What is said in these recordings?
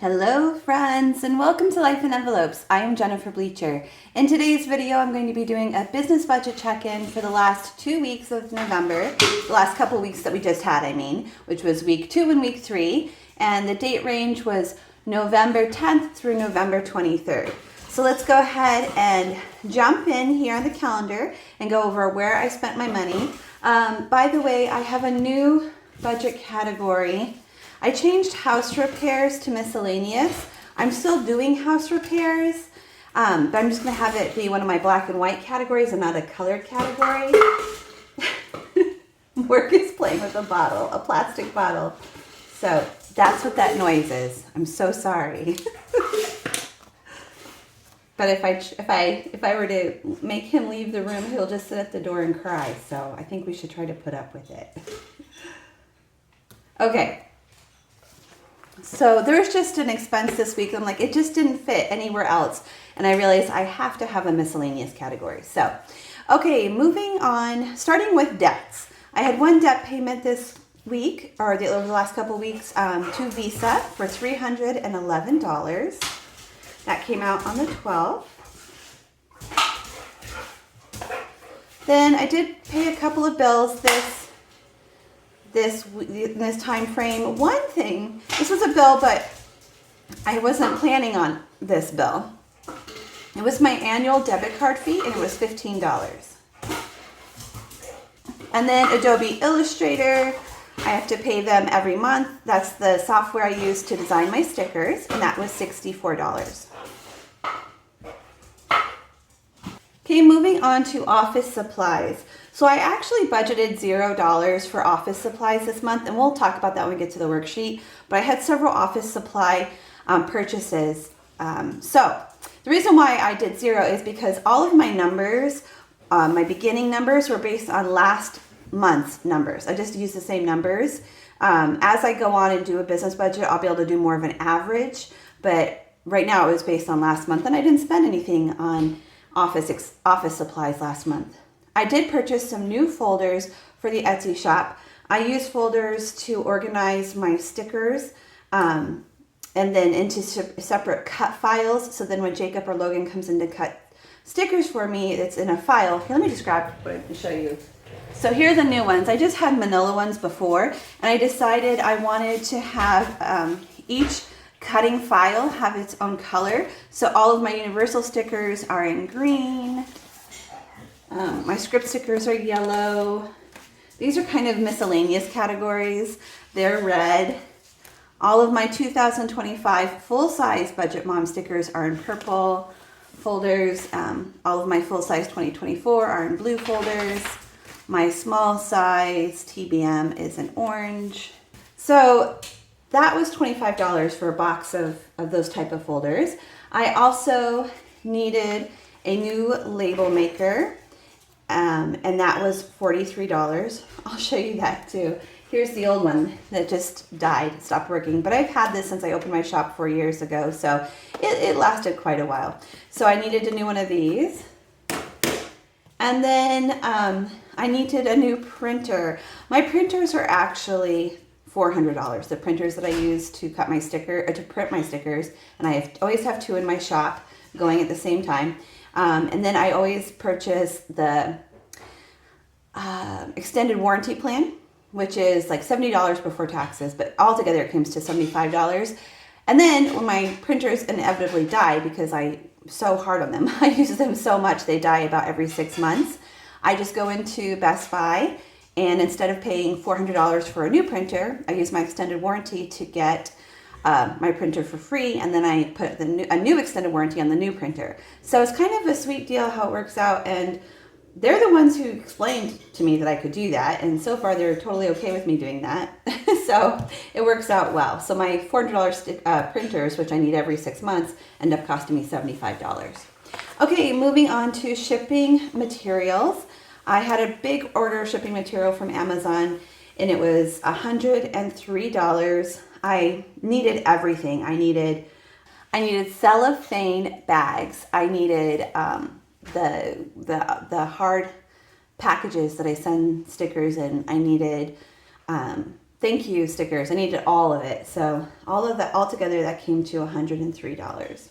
Hello friends, and welcome to Life in Envelopes. I am Jennifer Bleecher. In today's video, I'm going to be doing a business budget check-in for the last 2 weeks of November, the last couple weeks that we just had, which was week 2 and week 3, and the date range was November 10th through November 23rd. So let's go ahead and jump in here on the calendar and go over where I spent my money. By the way, I have a new budget category. I changed house repairs to miscellaneous. I'm still doing house repairs, but I'm just going to have it be one of my black and white categories and not a colored category. Work is playing with a bottle, a plastic bottle. So that's what that noise is. I'm so sorry. But if I were to make him leave the room, he'll just sit at the door and cry. So I think we should try to put up with it. Okay. So there's just an expense this week. I'm like, it just didn't fit anywhere else. And I realized I have to have a miscellaneous category. So, okay, moving on, starting with debts. I had one debt payment this week, or over the last couple weeks, to Visa for $311. That came out on the 12th. Then I did pay a couple of bills this time frame. One thing, this was a bill, but I wasn't planning on this bill. It was my annual debit card fee, and it was $15. And then Adobe Illustrator, I have to pay them every month. That's the software I use to design my stickers, and that was $64. Okay, moving on to office supplies. So I actually budgeted $0 for office supplies this month, and we'll talk about that when we get to the worksheet, but I had several office supply purchases. So the reason why I did 0 is because all of my numbers, my beginning numbers, were based on last month's numbers. I just use the same numbers. As I go on and do a business budget, I'll be able to do more of an average, but right now it was based on last month, and I didn't spend anything on office supplies last month. I did purchase some new folders for the Etsy shop. I use folders to organize my stickers and then into separate cut files. So then when Jacob or Logan comes in to cut stickers for me, it's in a file. Here, let me just grab it and show you. So here are the new ones. I just had manila ones before, and I decided I wanted to have each cutting file have its own color. So all of my universal stickers are in green. My script stickers are yellow. These are kind of miscellaneous categories. They're red. All of my 2025 full-size Budget Mom stickers are in purple folders. All of my full-size 2024 are in blue folders. My small size TBM is in orange. So that was $25 for a box of those type of folders. I also needed a new label maker. And that was $43. I'll show you that too. Here's the old one that just died, stopped working. But I've had this since I opened my shop 4 years ago, so it lasted quite a while. So I needed a new one of these. And then I needed a new printer. My printers are actually $400. The printers that I use to cut my to print my stickers, and I always have 2 in my shop going at the same time. And then I always purchase the extended warranty plan, which is like $70 before taxes, but altogether it comes to $75. And then when my printers inevitably die, because I'm so hard on them, I use them so much, they die about every 6 months, I just go into Best Buy, and instead of paying $400 for a new printer, I use my extended warranty to get my printer for free, and then I put a new extended warranty on the new printer. So it's kind of a sweet deal how it works out, and they're the ones who explained to me that I could do that, and so far they're totally okay with me doing that. So it works out well. So my $400 printers, which I need every 6 months, end up costing me $75. Okay, moving on to shipping materials. I had a big order of shipping material from Amazon, and it was $103. I needed everything. I needed cellophane bags. I needed the hard packages that I send stickers in. I needed thank you stickers. I needed all of it. So all of that, all together, that came to $103.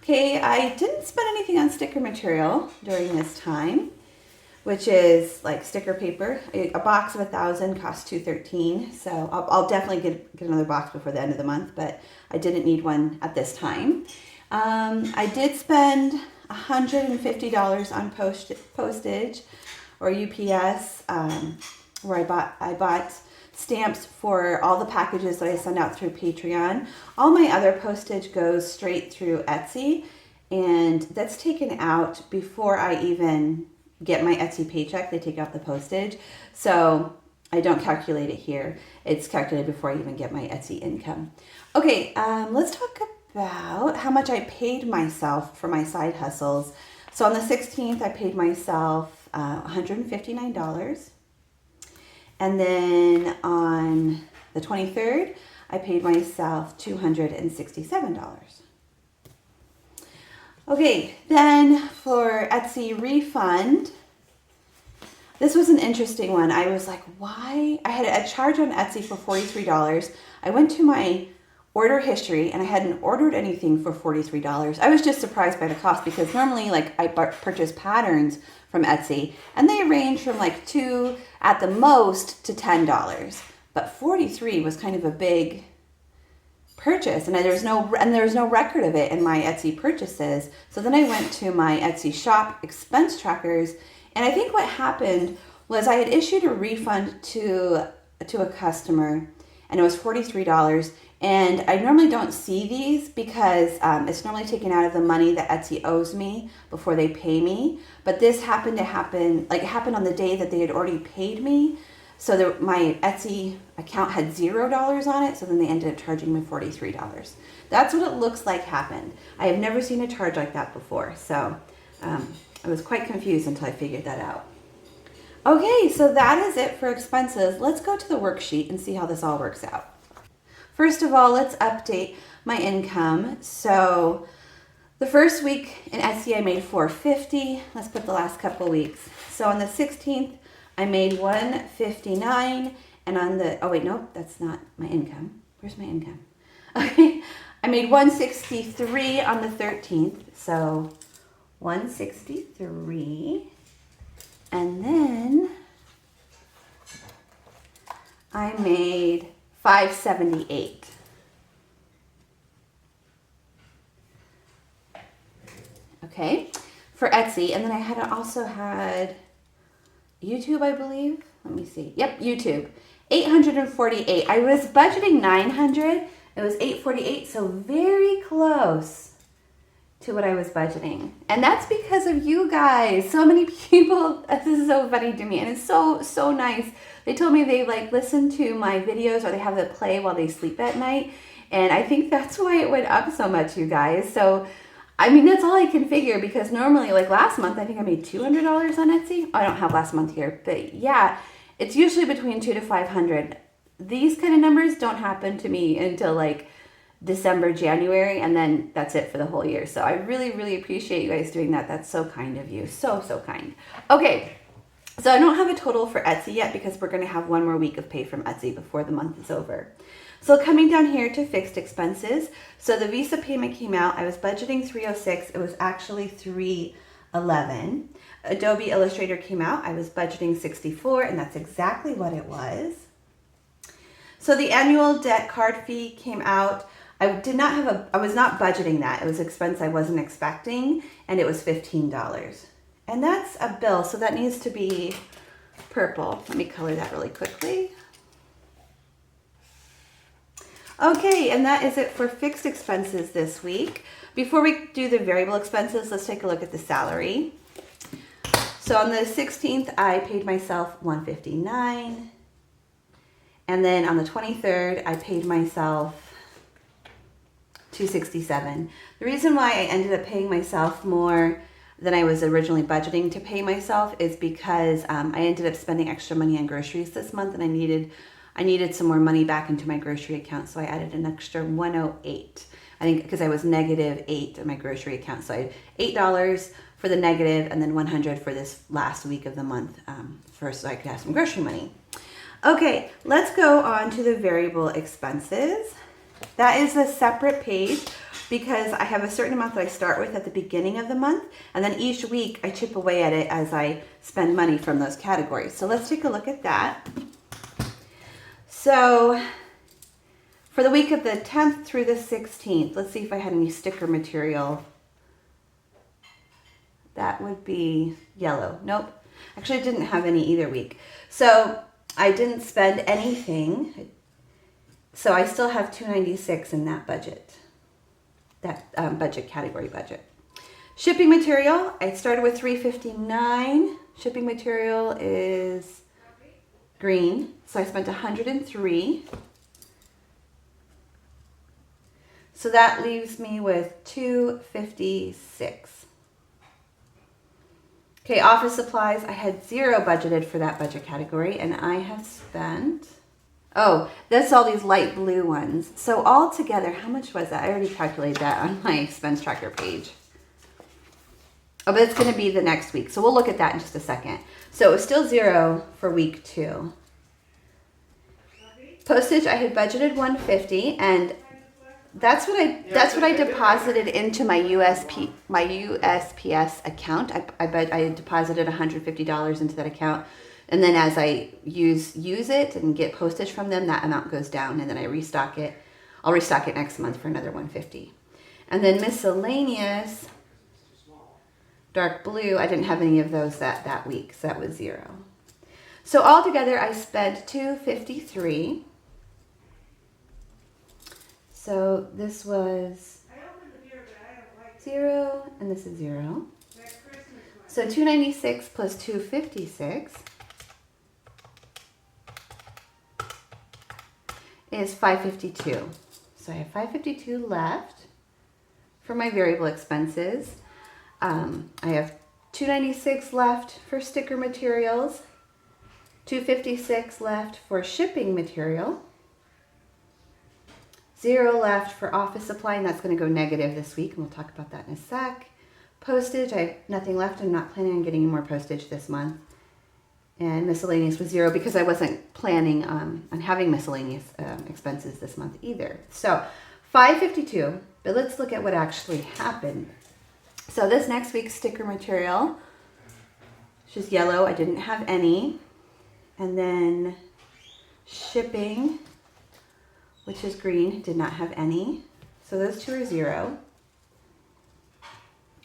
Okay, I didn't spend anything on sticker material during this time, which is like sticker paper. A box of 1,000 costs $213. So I'll definitely get another box before the end of the month, but I didn't need one at this time. I did spend $150 on postage or UPS, where I bought stamps for all the packages that I send out through Patreon. All my other postage goes straight through Etsy, and that's taken out before I even get my Etsy paycheck. They take out the postage, so I don't calculate it here. It's calculated before I even get my Etsy income. Okay, let's talk about how much I paid myself for my side hustles. So on the 16th, I paid myself $159. And then on the 23rd, I paid myself $267. Okay, then for Etsy refund, this was an interesting one. I was like, why? I had a charge on Etsy for $43. I went to my order history and I hadn't ordered anything for $43. I was just surprised by the cost because normally like I purchase patterns from Etsy and they range from like $2 at the most to $10. But $43 was kind of a big purchase, and there was no record of it in my Etsy purchases. So then I went to my Etsy shop expense trackers, and I think what happened was I had issued a refund to a customer, and it was $43. And I normally don't see these because it's normally taken out of the money that Etsy owes me before they pay me. But this happened to happen, like it happened on the day that they had already paid me. So my Etsy account had $0 on it. So then they ended up charging me $43. That's what it looks like happened. I have never seen a charge like that before. So I was quite confused until I figured that out. Okay, so that is it for expenses. Let's go to the worksheet and see how this all works out. First of all, let's update my income. So the first week in Etsy, I made $450. Let's put the last couple weeks. So on the 16th, I made $159. And on the, oh wait, nope, that's not my income. Where's my income? Okay, I made $163 on the 13th. So $163. And then I made $578. Okay, for Etsy, and then I also had YouTube, I believe. Let me see. Yep, YouTube. $848. I was budgeting $900. It was $848, so very close to what I was budgeting. And that's because of you guys. So many people, this is so funny to me, and it's so nice. They told me they like listen to my videos or they have it play while they sleep at night. And I think that's why it went up so much, you guys. So, I mean, that's all I can figure because normally, like last month, I think I made $200 on Etsy. I don't have last month here, but yeah, it's usually between $200 to $500. These kind of numbers don't happen to me until like December, January, and then that's it for the whole year. So I really, really appreciate you guys doing that. That's so kind of you. So kind. Okay. So I don't have a total for Etsy yet because we're going to have one more week of pay from Etsy before the month is over. So coming down here to fixed expenses. So the Visa payment came out. I was budgeting $306. It was actually $311. Adobe Illustrator came out. I was budgeting $64, and that's exactly what it was. So the annual debt card fee came out. I was not budgeting that. It was an expense I wasn't expecting, and it was $15. And that's a bill, so that needs to be purple. Let me color that really quickly. Okay, and that is it for fixed expenses this week. Before we do the variable expenses, let's take a look at the salary. So on the 16th, I paid myself $159. And then on the 23rd, I paid myself $267. The reason why I ended up paying myself more than I was originally budgeting to pay myself is because I ended up spending extra money on groceries this month, and I needed some more money back into my grocery account, so I added an extra $108. I think because I was -8 in my grocery account, so I had $8 for the negative, and then $100 for this last week of the month, so I could have some grocery money. Okay, let's go on to the variable expenses. That is a separate page because I have a certain amount that I start with at the beginning of the month, and then each week I chip away at it as I spend money from those categories. So let's take a look at that. So for the week of the 10th through the 16th, let's see if I had any sticker material. That would be yellow. Nope. Actually, I didn't have any either week. So I didn't spend anything. So I still have $296 in that budget, that budget category budget. Shipping material, I started with $359. Shipping material is green, so I spent $103. So that leaves me with $256. Okay, office supplies, I had $0 budgeted for that budget category, and I have spent, oh, that's all these light blue ones. So all together, how much was that? I already calculated that on my expense tracker page. Oh, but it's going to be the next week, so we'll look at that in just a second. So it was still $0 for week 2. Postage, I had budgeted $150, and that's what I deposited into my USPS account. I deposited $150 into that account, and then as I use it and get postage from them, that amount goes down, and then I restock it. I'll restock it next month for another $150. And then miscellaneous, dark blue, I didn't have any of those that week, so that was $0. So altogether, I spent $253. So this was $0, and this is $0. So $296 plus $256 is $552. So I have $552 left for my variable expenses. I have $296 left for sticker materials, $256 left for shipping material, $0 left for office supply, and that's going to go negative this week, and we'll talk about that in a sec. Postage, I have nothing left. I'm not planning on getting any more postage this month. And miscellaneous was $0 because I wasn't planning on having miscellaneous expenses this month either. So $552, but let's look at what actually happened. So this next week's sticker material, which is yellow, I didn't have any. And then shipping, which is green, did not have any. So those two are $0,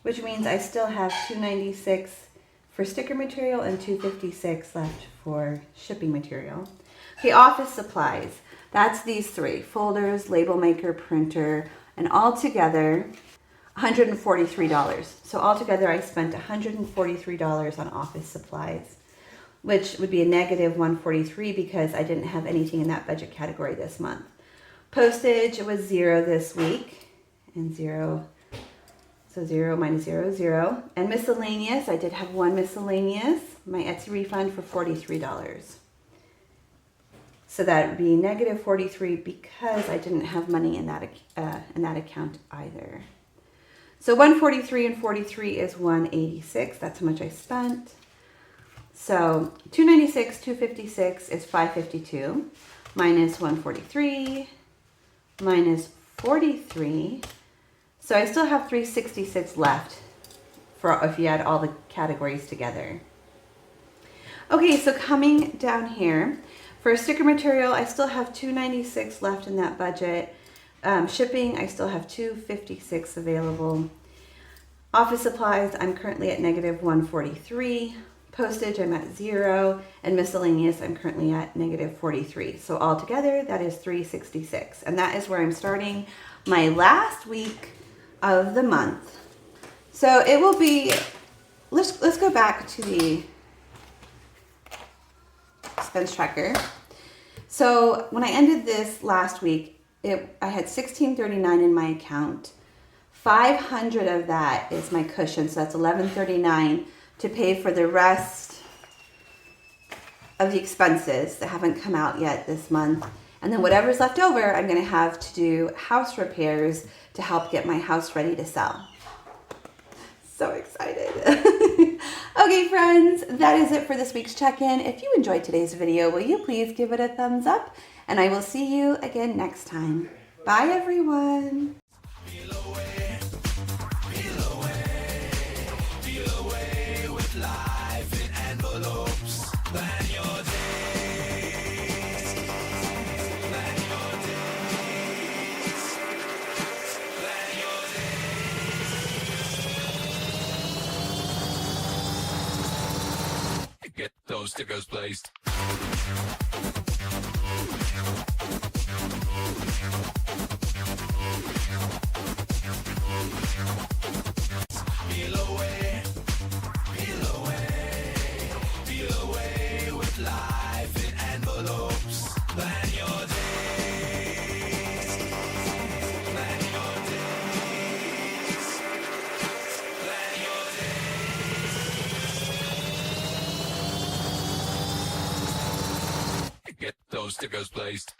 which means I still have $296 for sticker material and $256 left for shipping material. Okay, office supplies. That's these three: folders, label maker, printer, and all together $143. So altogether I spent $143 on office supplies, which would be a negative $143 because I didn't have anything in that budget category this month. Postage, it was $0 this week, and $0, so $0 minus $0, $0. And miscellaneous, I did have one miscellaneous, my Etsy refund for $43. So that would be negative $43 because I didn't have money in that account either. So $143 and $43 is $186. That's how much I spent. So $296, $256 is $552 minus $143 minus $43. So I still have $366 left for if you add all the categories together. Okay, so coming down here, for sticker material, I still have $296 left in that budget. Shipping, I still have $256 available. Office supplies, I'm currently at negative $143. Postage, I'm at $0. And miscellaneous, I'm currently at negative $43. So altogether, that is $366. And that is where I'm starting my last week of the month. So it will be, let's go back to the expense tracker. So when I ended this last week, I had $1,639 in my account. $500 of that is my cushion, so that's $1,139 to pay for the rest of the expenses that haven't come out yet this month. And then whatever's left over, I'm going to have to do house repairs to help get my house ready to sell. So excited. Okay, friends, that is it for this week's check-in. If you enjoyed today's video, will you please give it a thumbs up? And I will see you again next time. Bye, everyone. Get those stickers placed. Peel away with life in envelopes. Plan your days. Plan your days. Plan your days. Get those stickers placed.